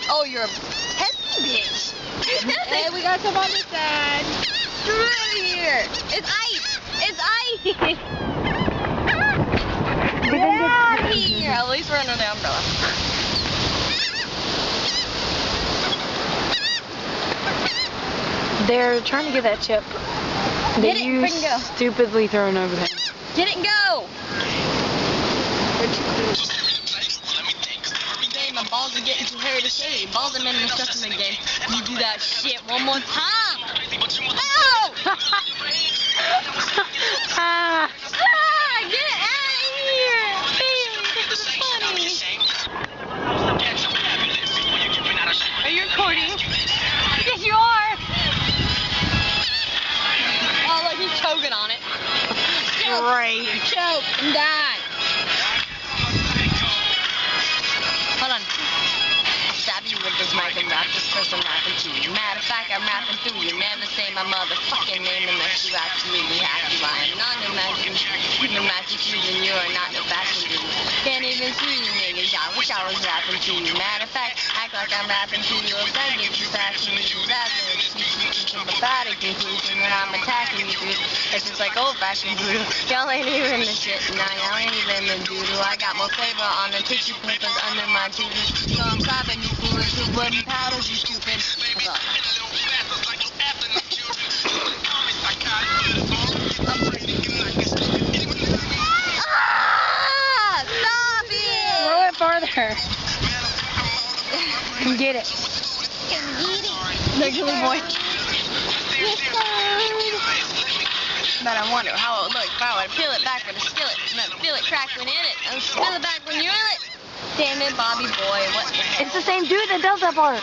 Oh, you're a pesky bitch. Hey, we got some on this side. Get out of here. It's ice. It's ice. Get out of here. At least we're under the umbrella. They're trying to get that chip. Get it and freaking go. Stupidly thrown over there. Get it and go. My balls are getting too hairy to shave. Balls are meant to stuff in the game. You do that shit one more time. Oh! Get out of here! This is funny. Are you recording? Yes, you are. Oh, look, he's choking on it. Great. Choke and die. Hold on. I'll stab you with this mic and rap this person rapping to you. Matter of fact, I'm rapping through you. Never say my motherfucking name unless you absolutely have to. I am not no magic fusion. You are not no fashion dude. Can't even see you niggas. I wish I was rapping to you. Matter of fact, act like I'm rapping to you. If that gives you fashion, you disaster. It's some pathetic conclusion when I'm attacking you, dude. It's just like old-fashioned voodoo. Y'all ain't even the shit. Nah, y'all ain't even the doodoo. I got more flavor on the tissue papers under my tooth. So I'm stopping you fools with wooden paddles, you stupid. What's up? Ah! Stop it! Throw it farther. Come get it. Look, little boy. But I wonder how it would look if I would peel it back with a skillet and then feel it crackling in it and spill it back when you reel it. Damn it, Bobby boy, what the hell? It's the same dude that does that part.